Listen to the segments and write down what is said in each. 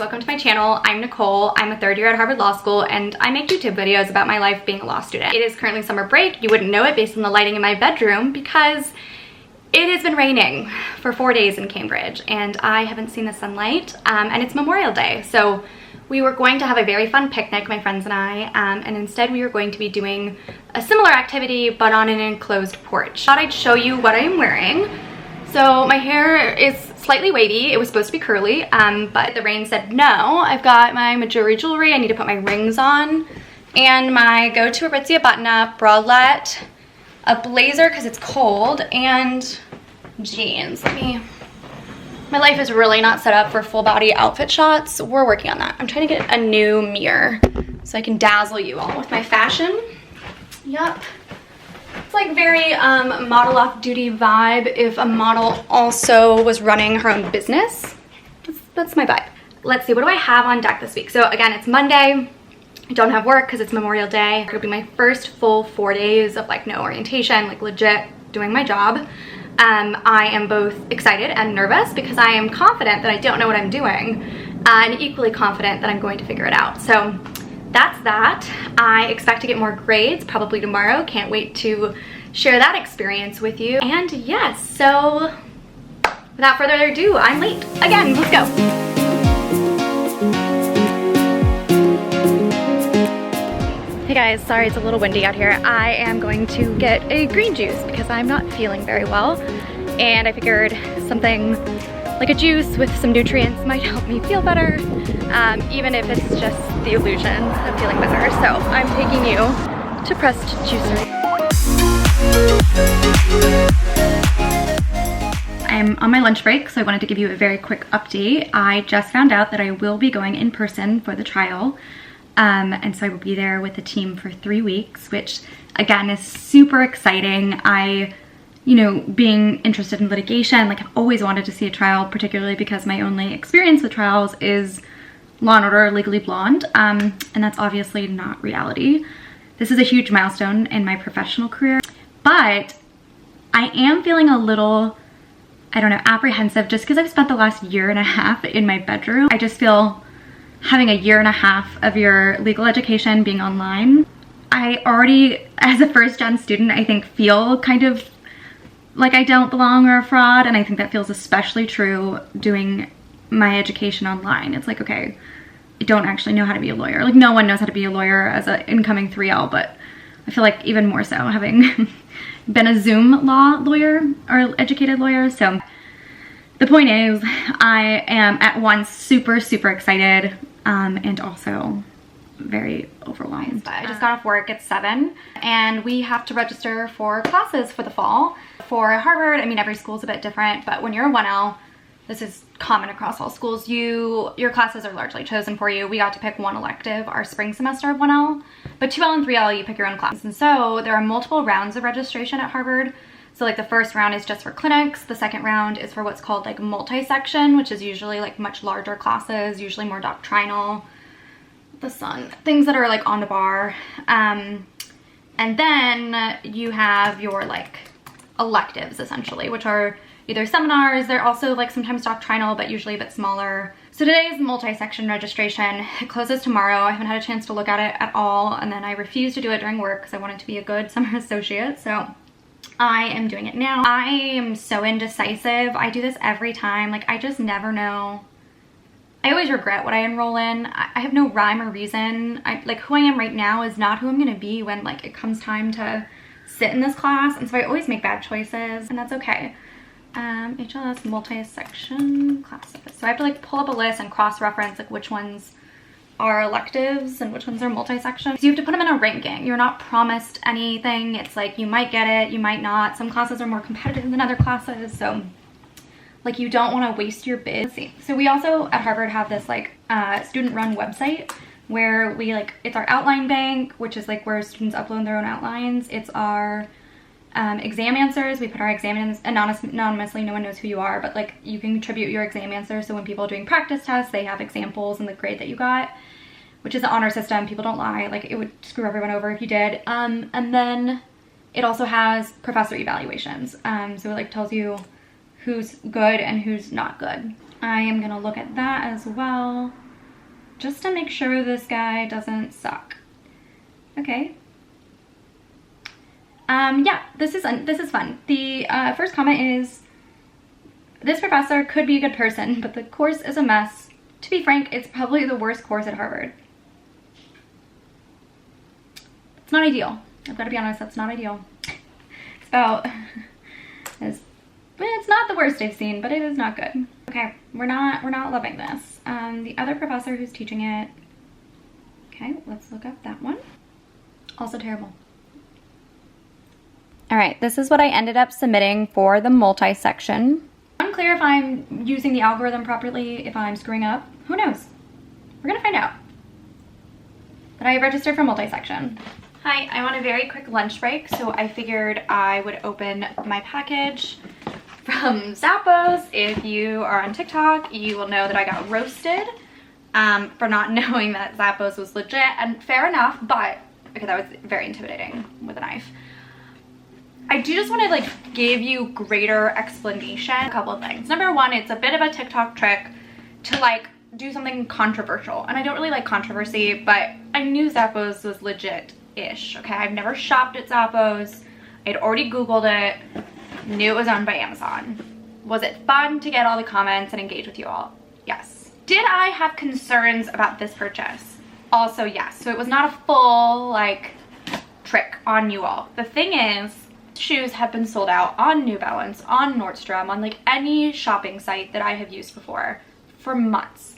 welcome to my channel. I'm Nicole. I'm a third year at Harvard Law School and I make YouTube videos about my life being a law student. It is currently summer break. You wouldn't know it based on the lighting in my bedroom because it has been raining for 4 days in Cambridge and I haven't seen the sunlight and it's Memorial Day. So we were going to have a very fun picnic, my friends and I, and instead we were going to be doing a similar activity but on an enclosed porch. Thought I'd show you what I am wearing. So my hair is slightly wavy. It was supposed to be curly, but the rain said no. I've got my Majuri jewelry. I need to put my rings on. And my go-to Aritzia button-up, bralette, a blazer because it's cold, and jeans. My life is really not set up for full-body outfit shots. We're working on that. I'm trying to get a new mirror so I can dazzle you all with my fashion. Yup. It's like very model off-duty vibe if a model also was running her own business. That's my vibe. Let's see, what do I have on deck this week? So again, it's Monday. I don't have work because it's Memorial Day. It'll be my first full 4 days of like no orientation, like legit doing my job. I am both excited and nervous because I am confident that I don't know what I'm doing and equally confident that I'm going to figure it out. So that's that. I expect to get more grades probably tomorrow. Can't wait to share that experience with you. And yes, so without further ado, I'm late again. Let's go. Hey guys, sorry it's a little windy out here. I am going to get a green juice because I'm not feeling very well. And I figured something like a juice with some nutrients might help me feel better, even if it's just the illusion of feeling better. So I'm taking you to Pressed Juicery. I'm on my lunch break, so I wanted to give you a very quick update. I just found out that I will be going in person for the trial. And so I will be there with the team for 3 weeks, which again is super exciting. You know, being interested in litigation, like I've always wanted to see a trial, particularly because my only experience with trials is Law & Order Legally Blonde, and that's obviously not reality. This is a huge milestone in my professional career, but I am feeling a little, I don't know, apprehensive just because I've spent the last year and a half in my bedroom. I just feel having a year and a half of your legal education being online, I already, as a first-gen student, I think feel kind of like I don't belong or a fraud, and I think that feels especially true doing my education online. It's like, okay, I don't actually know how to be a lawyer. Like no one knows how to be a lawyer as an incoming 3L, but I feel like even more so having been a Zoom law lawyer or educated lawyer. So the point is I am at once super, super excited and also very overwhelmed. I just got off work at 7 and we have to register for classes for the fall. For Harvard, I mean every school's a bit different, but when you're a 1L, this is common across all schools, your classes are largely chosen for you. We got to pick one elective our spring semester of 1L, but 2L and 3L you pick your own class. And so there are multiple rounds of registration at Harvard. So like the first round is just for clinics, the second round is for what's called like multi-section, which is usually like much larger classes, usually more doctrinal, the sun, things that are like on the bar. And then you have your like electives essentially, which are either seminars, they're also like sometimes doctrinal, but usually a bit smaller. So today is multi-section registration. It closes tomorrow. I haven't had a chance to look at it at all. And then I refused to do it during work because I wanted to be a good summer associate. So I am doing it now. I am so indecisive. I do this every time. Like I just never know. I always regret what I enroll in. I have no rhyme or reason. Like who I am right now is not who I'm gonna be when like it comes time to sit in this class. And so I always make bad choices and that's okay. HLS multi-section classes. So I have to like pull up a list and cross-reference like which ones are electives and which ones are multi-section. So you have to put them in a ranking. You're not promised anything. It's like you might get it, you might not. Some classes are more competitive than other classes. So like you don't want to waste your bid. Let's see. So we also at Harvard have this like student-run website where we like, it's our outline bank, which is like where students upload their own outlines. It's our exam answers. We put our exam anonymously, no one knows who you are, but like you can contribute your exam answers. So when people are doing practice tests, they have examples and the grade that you got, which is an honor system. People don't lie. Like it would screw everyone over if you did. And then it also has professor evaluations. So it like tells you who's good and who's not good. I am gonna look at that as well. just to make sure this guy doesn't suck. Okay. Yeah, this is fun. The first comment is, this professor could be a good person, but the course is a mess. To be frank, it's probably the worst course at Harvard. It's not ideal. I've got to be honest, that's not ideal. It's about, it's not the worst I've seen, but it is not good. Okay, we're not loving this. The other professor who's teaching it, okay, let's look up that one. Also terrible. All right, this is what I ended up submitting for the multi-section. Unclear if I'm using the algorithm properly, if I'm screwing up. Who knows? We're gonna find out. But I registered for multi-section. Hi, I'm on a very quick lunch break, so I figured I would open my package from Zappos. If you are on TikTok, you will know that I got roasted for not knowing that Zappos was legit, and fair enough, but okay, that was very intimidating with a knife. I do just want to like give you greater explanation. A couple of things. Number one, it's a bit of a TikTok trick to like do something controversial, and I don't really like controversy, but I knew Zappos was legit-ish. Okay, I've never shopped at Zappos. I'd already Googled it, knew it was owned by Amazon. Was it fun to get all the comments and engage with you all? Yes. Did I have concerns about this purchase? Also yes. So it was not a full like trick on you all. The thing is, shoes have been sold out on New Balance, on Nordstrom, on like any shopping site that I have used before for months,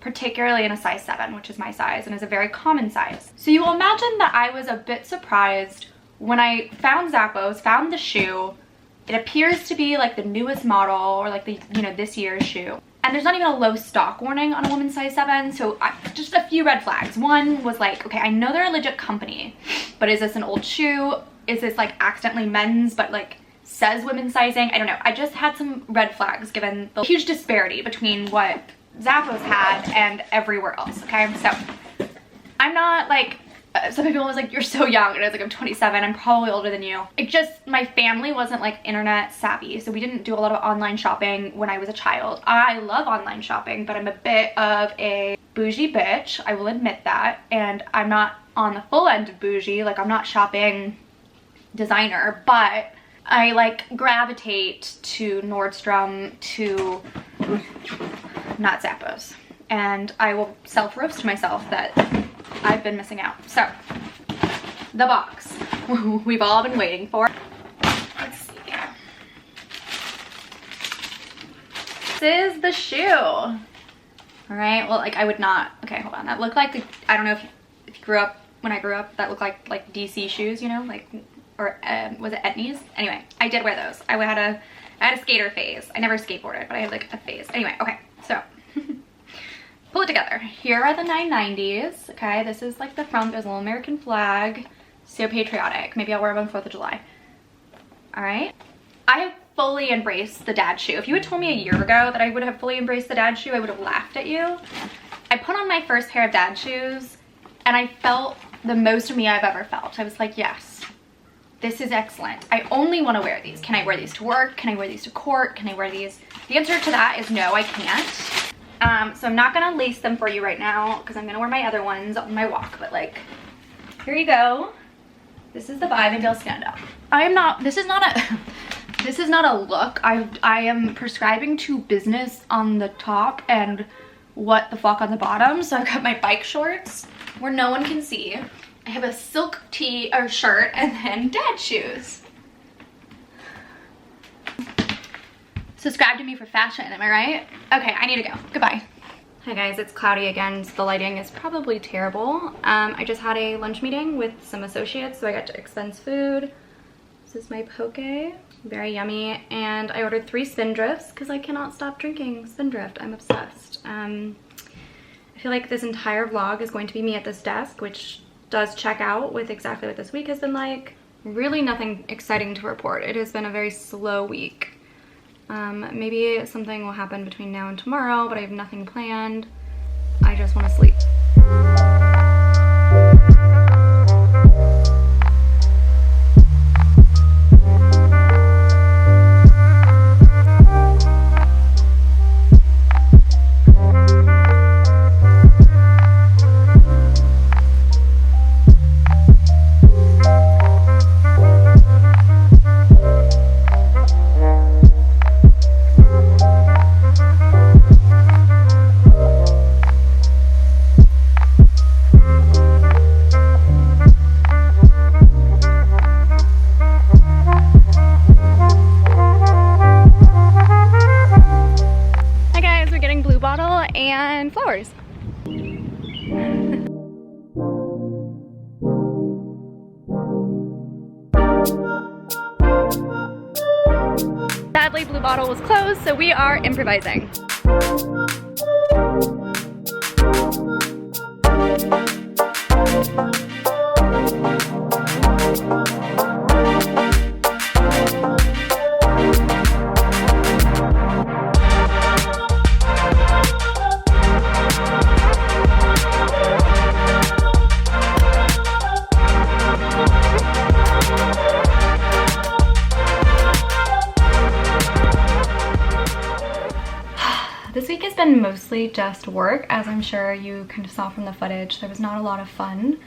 particularly in a size 7, which is my size and is a very common size. So you will imagine that I was a bit surprised when I found Zappos, found the shoe. It appears to be like the newest model or like the, you know, this year's shoe. And there's not even a low stock warning on a woman's size 7, so just a few red flags. One was like, okay, I know they're a legit company, but is this an old shoe? Is this like accidentally men's but like says women's sizing? I don't know. I just had some red flags given the huge disparity between what Zappos had and everywhere else, okay? So I'm not like, some people was like, you're so young, and I was like, I'm 27, I'm probably older than you. It just, my family wasn't like internet savvy, so we didn't do a lot of online shopping when I was a child. I love online shopping, but I'm a bit of a bougie bitch, I will admit that, and I'm not on the full end of bougie, like I'm not shopping designer, but I like gravitate to Nordstrom, to not Zappos, and I will self-roast myself that I've been missing out. So the box we've all been waiting for. Let's see. This is the shoe. All right, well, like I would not, okay, hold on, that looked like the, I don't know if you grew up, when I grew up, that looked like DC shoes, you know, like, or was it Etnies? Anyway, I did wear those. I had a skater phase. I never skateboarded, but I had like a phase. Anyway, okay, so pull it together. Here are the 990s. Okay, this is like the front. There's a little American flag. So patriotic. Maybe I'll wear them on 4th of July. All right. I have fully embraced the dad shoe. If you had told me a year ago that I would have fully embraced the dad shoe, I would have laughed at you. I put on my first pair of dad shoes and I felt the most of me I've ever felt. I was like, yes, this is excellent. I only want to wear these. Can I wear these to work? Can I wear these to court? Can I wear these? The answer to that is no, I can't. So I'm not gonna lace them for you right now because I'm gonna wear my other ones on my walk, but like, here you go. This is the vibe and they'll stand up. This is not a look. I am prescribing to business on the top and what the fuck on the bottom. So I've got my bike shorts where no one can see. I have a silk tee or shirt and then dad shoes. Subscribe to me for fashion, am I right? Okay, I need to go. Goodbye. Hi guys, it's cloudy again, so the lighting is probably terrible. I just had a lunch meeting with some associates, so I got to expense food. This is my poke, very yummy, and I ordered 3 Spindrifts because I cannot stop drinking Spindrift. I'm obsessed. I feel like this entire vlog is going to be me at this desk, which does check out with exactly what this week has been like. Really nothing exciting to report. It has been a very slow week. Maybe something will happen between now and tomorrow, but I have nothing planned. I just want to sleep. and flowers. Sadly, Blue Bottle was closed, so we are improvising. This week has been mostly just work, as I'm sure you kind of saw from the footage. There was not a lot of fun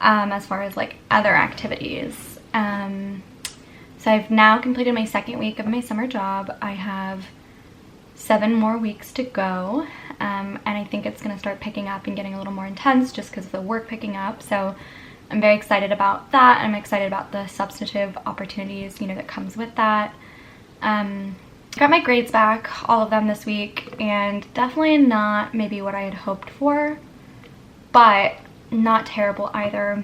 as far as like other activities. So I've now completed my second week of my summer job. I have 7 more weeks to go, and I think it's going to start picking up and getting a little more intense just because of the work picking up. So I'm very excited about that. I'm excited about the substantive opportunities, you know, that comes with that. Got my grades back, all of them this week, and definitely not maybe what I had hoped for, but not terrible either.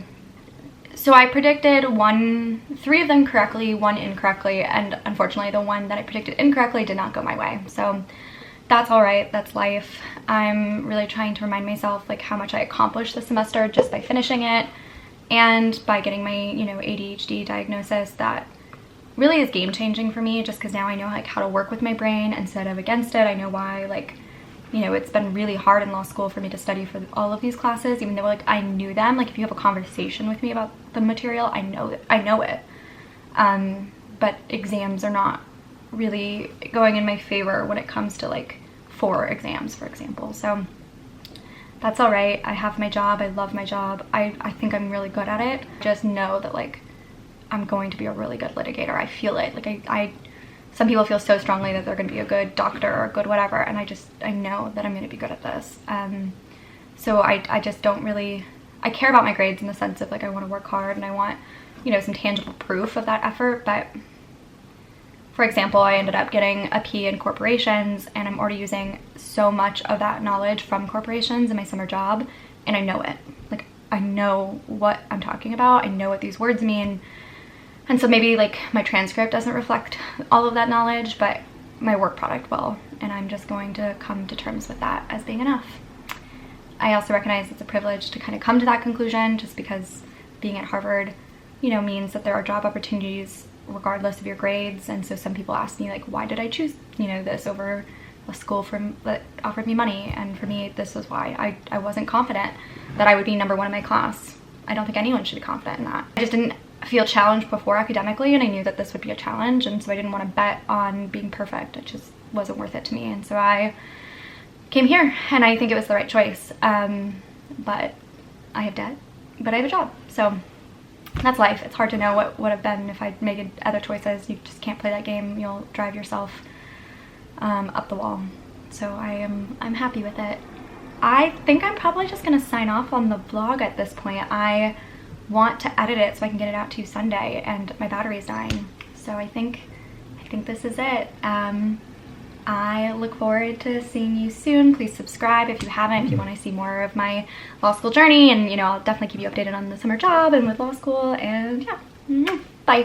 So I predicted 3 of them correctly, 1 incorrectly, and unfortunately the one that I predicted incorrectly did not go my way. So that's all right, that's life. I'm really trying to remind myself like how much I accomplished this semester just by finishing it, and by getting my, you know, ADHD diagnosis. That really is game-changing for me, just because now I know like how to work with my brain instead of against it. I know why, like, you know, it's been really hard in law school for me to study for all of these classes, even though like I knew them. Like if you have a conversation with me about the material, I know it. But exams are not really going in my favor when it comes to like 4 exams, for example. So that's all right. I have my job. I love my job. I think I'm really good at it. Just know that like I'm going to be a really good litigator. I feel it. Like some people feel so strongly that they're going to be a good doctor or a good whatever, and I know that I'm going to be good at this. So I just don't really, I care about my grades in the sense of like I want to work hard and I want, you know, some tangible proof of that effort. But for example, I ended up getting a P in corporations, and I'm already using so much of that knowledge from corporations in my summer job, and I know it. Like I know what I'm talking about. I know what these words mean. And so maybe like my transcript doesn't reflect all of that knowledge, but my work product will, and I'm just going to come to terms with that as being enough. I also recognize it's a privilege to kind of come to that conclusion, just because being at Harvard, you know, means that there are job opportunities regardless of your grades. And so some people ask me like, why did I choose, you know, this over a school that offered me money? And for me, this was why. I wasn't confident that I would be #1 in my class. I don't think anyone should be confident in that. I just didn't feel challenged before academically, and I knew that this would be a challenge, and so I didn't want to bet on being perfect. It just wasn't worth it to me, and so I came here, and I think it was the right choice. But I have debt, but I have a job, so that's life. It's hard to know what would have been if I'd made other choices. You just can't play that game. You'll drive yourself up the wall. So I'm happy with it. I think I'm probably just gonna sign off on the vlog at this point. I want to edit it so I can get it out to you Sunday, and my battery is dying. So I think this is it. I look forward to seeing you soon. Please subscribe if you haven't, if you want to see more of my law school journey, and you know, I'll definitely keep you updated on the summer job and with law school, and yeah.